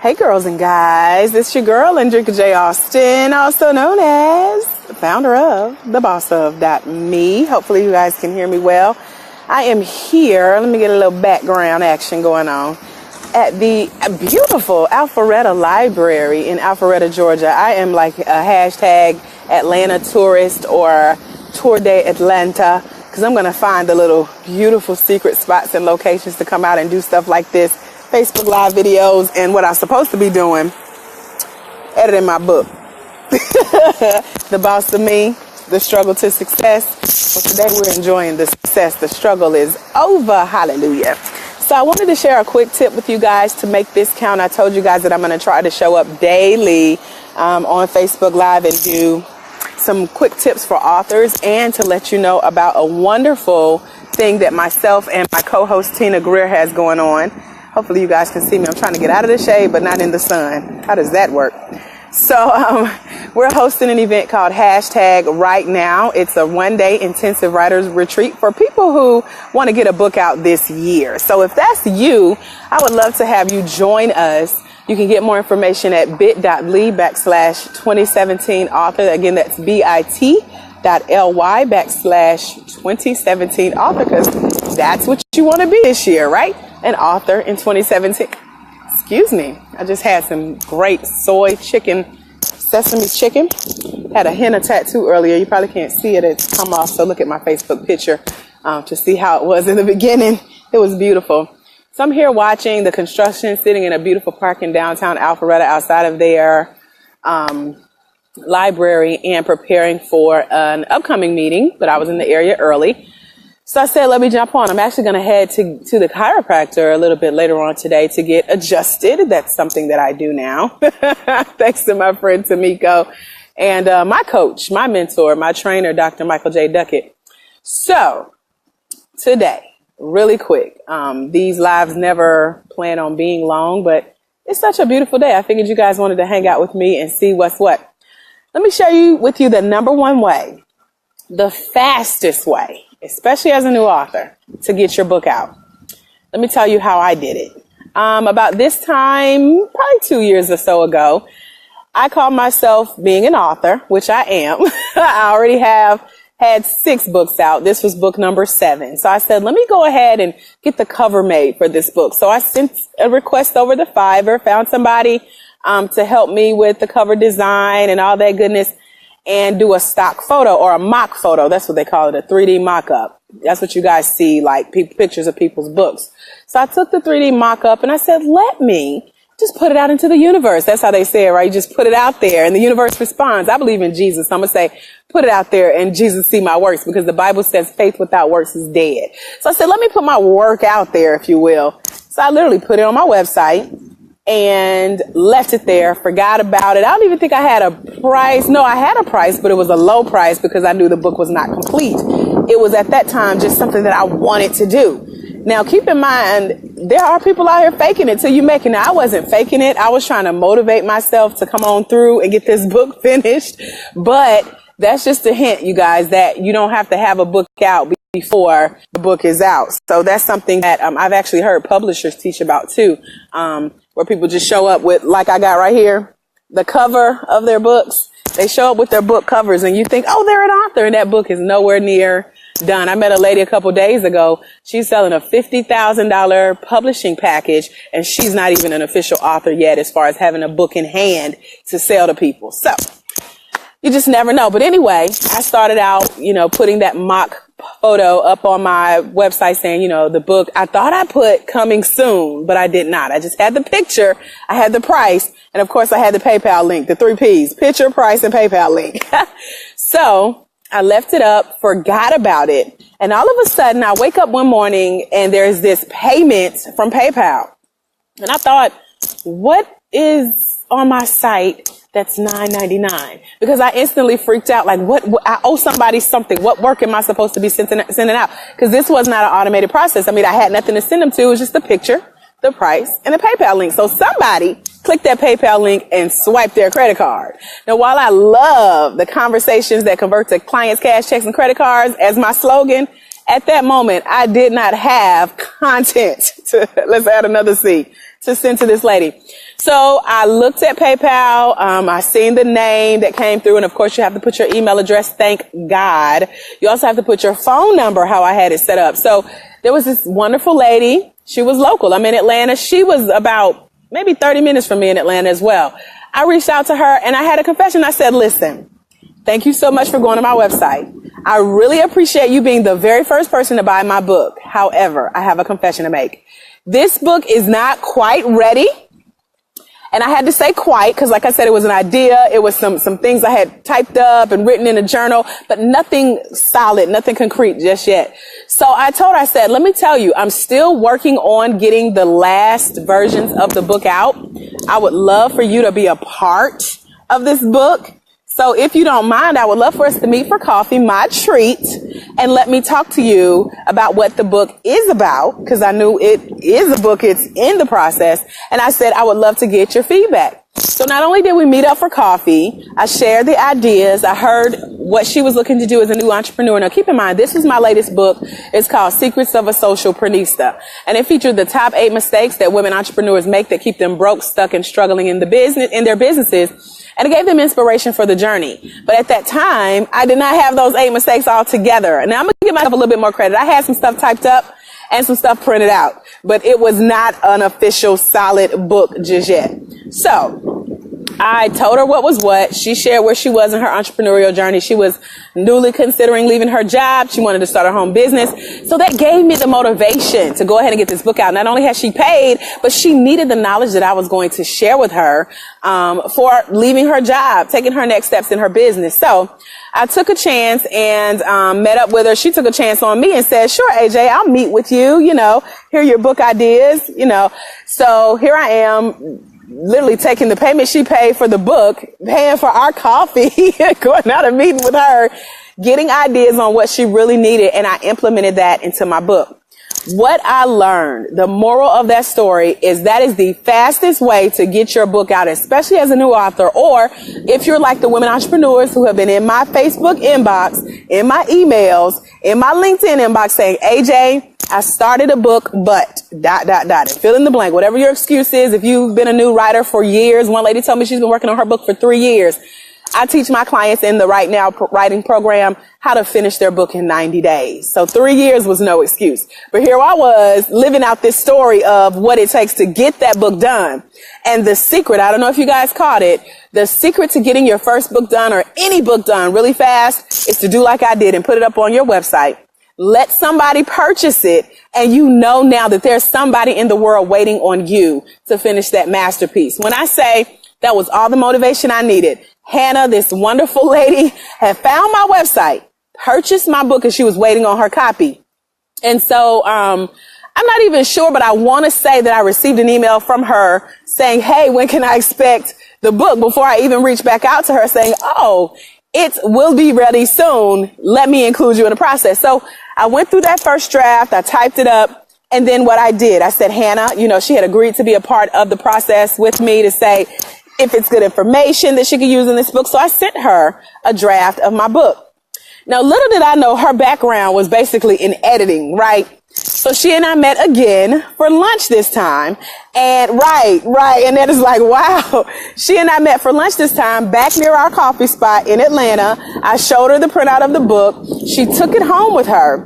Hey girls and guys, it's your girl, Andrika J. Austin, also known as the founder of the boss of.me. Hopefully you guys can hear me well. I am here, let me get a little background action going on, at the beautiful Alpharetta Library in Alpharetta, Georgia. I am like a hashtag Atlanta tourist or Tour de Atlanta, because I'm going to find the little beautiful secret spots and locations to come out and do stuff like this. Facebook Live videos, and what I'm supposed to be doing, editing my book, The Boss of Me, The Struggle to Success. Well, today we're enjoying the success. The struggle is over. Hallelujah. So I wanted to share a quick tip with you guys to make this count. I told you guys that I'm going to try to show up daily on Facebook Live and do some quick tips for authors, and to let you know about a wonderful thing that myself and my co-host Tina Greer has going on. Hopefully you guys can see me. I'm trying to get out of the shade, but not in the sun. How does that work? So we're hosting an event called Hashtag Right Now. It's a one-day intensive writers retreat for people who want to get a book out this year. So if that's you, I would love to have you join us. You can get more information at bit.ly/2017author. Again, that's bit.ly/2017author, because that's what you want to be this year, right? An author in 2017. Excuse me. I just had some great soy chicken, sesame chicken. Had a henna tattoo earlier. You probably can't see it. It's come off. So look at my Facebook picture to see how it was in the beginning. It was beautiful. So I'm here watching the construction, sitting in a beautiful park in downtown Alpharetta outside of their library, and preparing for an upcoming meeting. But I was in the area early. So I said, let me jump on. I'm actually going to head to the chiropractor a little bit later on today to get adjusted. That's something that I do now. Thanks to my friend Tamiko and my coach, my mentor, my trainer, Dr. Michael J. Duckett. So today, really quick, these lives never plan on being long, but it's such a beautiful day. I figured you guys wanted to hang out with me and see what's what. Let me share with you the number one way, the fastest way, especially as a new author, to get your book out. Let me tell you how I did it. About this time, probably 2 years or so ago, I called myself being an author, which I am. I already have had 6 books out. This was book number 7. So I said, let me go ahead and get the cover made for this book. So I sent a request over to Fiverr, found somebody to help me with the cover design and all that goodness, and do a stock photo or a mock photo. That's what they call it, a 3D mock-up. That's what you guys see, like pictures of people's books. So I took the 3D mock-up and I said, let me just put it out into the universe. That's how they say it, right? You just put it out there and the universe responds. I believe in Jesus. So I'm going to say, put it out there and Jesus see my works, because the Bible says faith without works is dead. So I said, let me put my work out there, if you will. So I literally put it on my website and left it there, forgot about it. I don't even think I had a price. No, I had a price, but it was a low price because I knew the book was not complete. It was at that time just something that I wanted to do. Now, keep in mind, there are people out here faking it till you make it. Now, I wasn't faking it. I was trying to motivate myself to come on through and get this book finished. But that's just a hint, you guys, that you don't have to have a book out before the book is out. So that's something that I've actually heard publishers teach about too, where people just show up with, like I got right here, the cover of their books. They show up with their book covers and you think, oh, they're an author, and that book is nowhere near done. I met a lady a couple days ago. She's selling a $50,000 publishing package, and she's not even an official author yet as far as having a book in hand to sell to people. So you just never know. But anyway, I started out, putting that mock photo up on my website saying, the book, I thought I put coming soon, but I did not. I just had the picture, I had the price, and of course I had the PayPal link, the 3 P's, picture, price, and PayPal link. So I left it up, forgot about it, and all of a sudden I wake up one morning and there's this payment from PayPal. And I thought, what is on my site that's $9.99? Because I instantly freaked out. Like, what? I owe somebody something. What work am I supposed to be sending out? Because this was not an automated process. I mean, I had nothing to send them to. It was just the picture, the price, and a PayPal link. So somebody clicked that PayPal link and swiped their credit card. Now, while I love the conversations that convert to clients, cash, checks, and credit cards as my slogan, at that moment, I did not have content to, let's add another C, to send to this lady. So I looked at PayPal. I seen the name that came through. And of course you have to put your email address. Thank God. You also have to put your phone number, how I had it set up. So there was this wonderful lady. She was local. I'm in Atlanta. She was about maybe 30 minutes from me in Atlanta as well. I reached out to her and I had a confession. I said, listen, thank you so much for going to my website. I really appreciate you being the very first person to buy my book. However, I have a confession to make. This book is not quite ready. And I had to say quite because, like I said, it was an idea. It was some things I had typed up and written in a journal, but nothing solid, nothing concrete just yet. So I told her, I said, let me tell you, I'm still working on getting the last versions of the book out. I would love for you to be a part of this book. So if you don't mind, I would love for us to meet for coffee, my treat, and let me talk to you about what the book is about, because I knew it is a book. It's in the process. And I said, I would love to get your feedback. So not only did we meet up for coffee, I shared the ideas. I heard what she was looking to do as a new entrepreneur. Now, keep in mind, this was my latest book. It's called Secrets of a Socialprenista. And it featured the top 8 mistakes that women entrepreneurs make that keep them broke, stuck, and struggling in their businesses. And it gave them inspiration for the journey. But at that time, I did not have those 8 mistakes all together. Now, I'm going to give myself a little bit more credit. I had some stuff typed up and some stuff printed out, but it was not an official solid book just yet. So I told her what was what. She shared where she was in her entrepreneurial journey. She was newly considering leaving her job. She wanted to start her home business. So that gave me the motivation to go ahead and get this book out. Not only has she paid, but she needed the knowledge that I was going to share with her for leaving her job, taking her next steps in her business. So I took a chance and met up with her. She took a chance on me and said, sure, AJ, I'll meet with you, hear your book ideas, So here I am, literally taking the payment she paid for the book, paying for our coffee, going out and meeting with her, getting ideas on what she really needed. And I implemented that into my book. What I learned, the moral of that story is that is the fastest way to get your book out, especially as a new author, or if you're like the women entrepreneurs who have been in my Facebook inbox, in my emails, in my LinkedIn inbox saying, AJ, I started a book, but ... and fill in the blank, whatever your excuse is. If you've been a new writer for years, one lady told me she's been working on her book for 3 years. I teach my clients in the Right Now writing program how to finish their book in 90 days. So 3 years was no excuse. But here I was living out this story of what it takes to get that book done. And the secret, I don't know if you guys caught it, the secret to getting your first book done or any book done really fast is to do like I did and put it up on your website. Let somebody purchase it, and you know now that there's somebody in the world waiting on you to finish that masterpiece. When I say that was all the motivation I needed, Hannah, this wonderful lady, had found my website, purchased my book, and she was waiting on her copy. And so I'm not even sure, but I want to say that I received an email from her saying, hey, when can I expect the book? Before I even reached back out to her saying, oh, it will be ready soon. Let me include you in the process. So I went through that first draft. I typed it up. And then what I did, I said, Hannah, she had agreed to be a part of the process with me to say if it's good information that she could use in this book. So I sent her a draft of my book. Now, little did I know her background was basically in editing, right? So she and I met again for lunch this time. And right. And that is like, wow. She and I met for lunch this time back near our coffee spot in Atlanta. I showed her the printout of the book. She took it home with her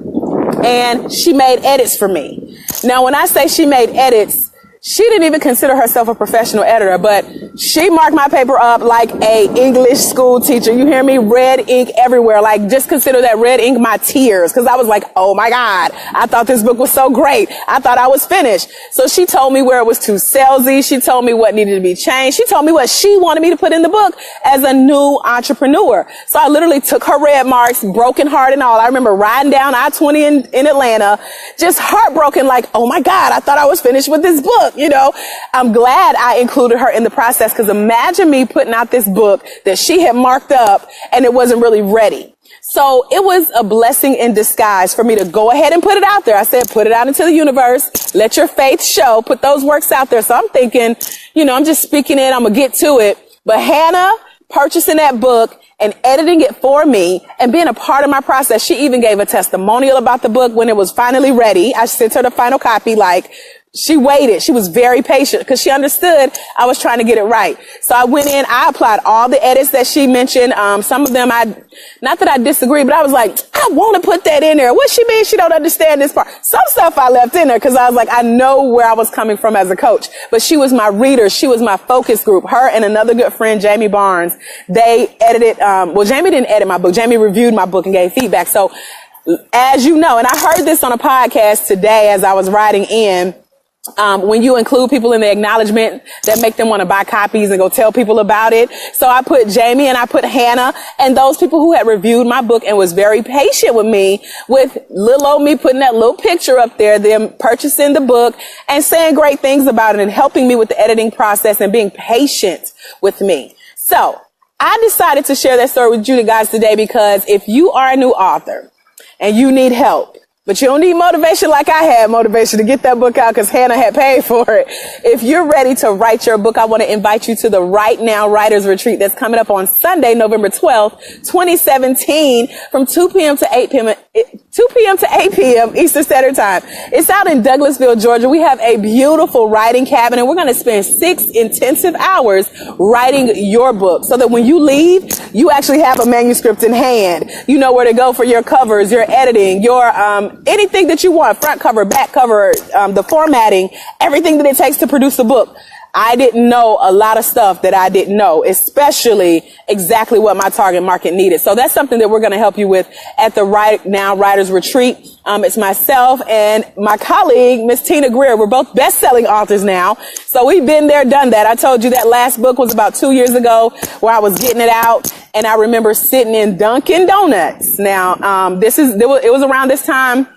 and she made edits for me. Now, when I say she made edits, she didn't even consider herself a professional editor, but she marked my paper up like a English school teacher. You hear me? Red ink everywhere. Like, just consider that red ink my tears, because I was like, oh my God, I thought this book was so great. I thought I was finished. So she told me where it was too salesy. She told me what needed to be changed. She told me what she wanted me to put in the book as a new entrepreneur. So I literally took her red marks, broken heart and all. I remember riding down I-20 in Atlanta, just heartbroken, like, oh my God, I thought I was finished with this book. I'm glad I included her in the process, because imagine me putting out this book that she had marked up and it wasn't really ready. So it was a blessing in disguise for me to go ahead and put it out there. I said, put it out into the universe. Let your faith show. Put those works out there. So I'm thinking, I'm just speaking it. I'm going to get to it. But Hannah purchasing that book and editing it for me and being a part of my process. She even gave a testimonial about the book when it was finally ready. I sent her the final copy, like, she waited. She was very patient because she understood I was trying to get it right. So I went in, I applied all the edits that she mentioned. Some of them not that I disagree, but I was like, I want to put that in there. What she mean she don't understand this part? Some stuff I left in there because I was like, I know where I was coming from as a coach. But she was my reader. She was my focus group. Her and another good friend, Jamie Barnes, they edited, Jamie didn't edit my book. Jamie reviewed my book and gave feedback. So as you know, and I heard this on a podcast today as I was writing in, when you include people in the acknowledgement that make them want to buy copies and go tell people about it. So I put Jamie and I put Hannah and those people who had reviewed my book and was very patient with me, with little old me putting that little picture up there, them purchasing the book and saying great things about it and helping me with the editing process and being patient with me. So I decided to share that story with you guys today because if you are a new author and you need help, but you don't need motivation like I had motivation to get that book out because Hannah had paid for it. If you're ready to write your book, I want to invite you to the Right Now Writers Retreat that's coming up on Sunday, November 12th, 2017 from 2 p.m. to 8 p.m. 2 p.m. to 8 p.m. Eastern Standard Time. It's out in Douglasville, Georgia. We have a beautiful writing cabin and we're going to spend 6 intensive hours writing your book so that when you leave, you actually have a manuscript in hand. You know where to go for your covers, your editing, your, anything that you want, front cover, back cover, the formatting, everything that it takes to produce a book. I didn't know a lot of stuff that I didn't know, especially exactly what my target market needed. So that's something that we're going to help you with at the Right Now Writers Retreat. It's myself and my colleague, Miss Tina Greer. We're both best-selling authors now. So we've been there, done that. I told you that last book was about 2 years ago where I was getting it out. And I remember sitting in Dunkin' Donuts. Now, it was around this time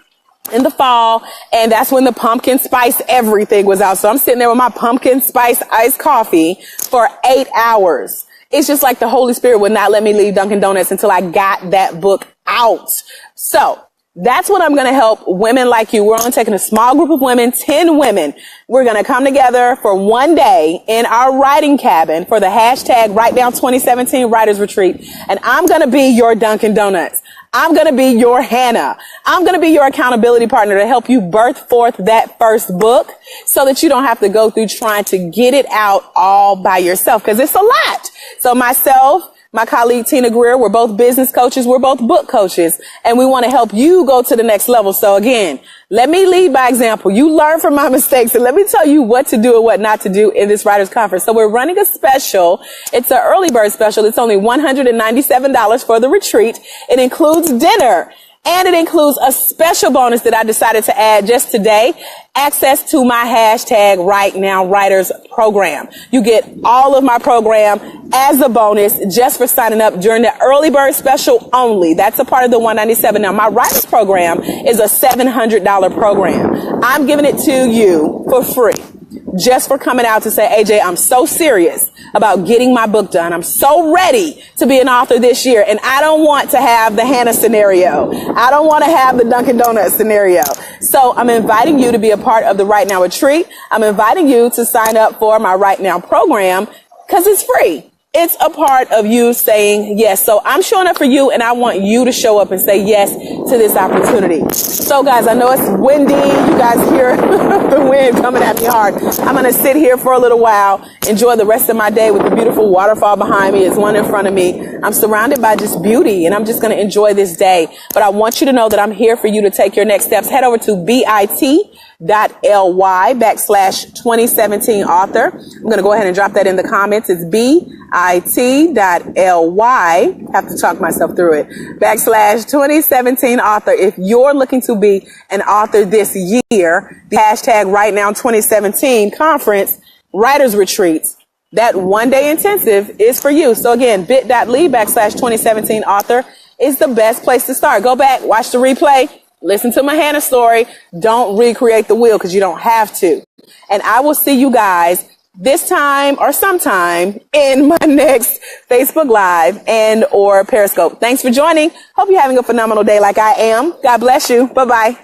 in the fall, and that's when the pumpkin spice everything was out. So I'm sitting there with my pumpkin spice iced coffee for 8 hours. It's just like the Holy Spirit would not let me leave Dunkin' Donuts until I got that book out. So that's what I'm going to help women like you. We're only taking a small group of women, 10 women. We're going to come together for one day in our writing cabin for the hashtag Write Down 2017 Writers Retreat. And I'm going to be your Dunkin' Donuts. I'm going to be your Hannah. I'm going to be your accountability partner to help you birth forth that first book so that you don't have to go through trying to get it out all by yourself because it's a lot. So myself, my colleague Tina Greer, we're both business coaches. We're both book coaches and we want to help you go to the next level. So again, let me lead by example. You learn from my mistakes and let me tell you what to do and what not to do in this writers conference. So we're running a special. It's an early bird special. It's only $197 for the retreat. It includes dinner. And it includes a special bonus that I decided to add just today, access to my hashtag Right Now Writers program. You get all of my program as a bonus just for signing up during the early bird special only. That's a part of the $197. Now, my writers program is a $700 program. I'm giving it to you for free. Just for coming out to say, AJ, I'm so serious about getting my book done. I'm so ready to be an author this year. And I don't want to have the Hannah scenario. I don't want to have the Dunkin' Donuts scenario. So I'm inviting you to be a part of the Right Now Retreat. I'm inviting you to sign up for my Right Now program because it's free. It's a part of you saying yes. So I'm showing up for you and I want you to show up and say yes to this opportunity. So guys, I know it's windy. You guys hear the wind coming at me hard. I'm going to sit here for a little while, enjoy the rest of my day with the beautiful waterfall behind me. It's one in front of me. I'm surrounded by just beauty and I'm just going to enjoy this day. But I want you to know that I'm here for you to take your next steps. Head over to bit.ly/2017 author. I'm going to go ahead and drop that in the comments. It's bit.ly, have to talk myself through it, /2017 author. If you're looking to be an author this year, the hashtag Right Now 2017 conference, writers retreats, that one-day intensive is for you. So again, bit.ly /2017 author is the best place to start. Go back, watch the replay, listen to my Hannah story. Don't recreate the wheel because you don't have to. And I will see you guys this time or sometime in my next Facebook Live and or Periscope. Thanks for joining. Hope you're having a phenomenal day like I am. God bless you. Bye-bye.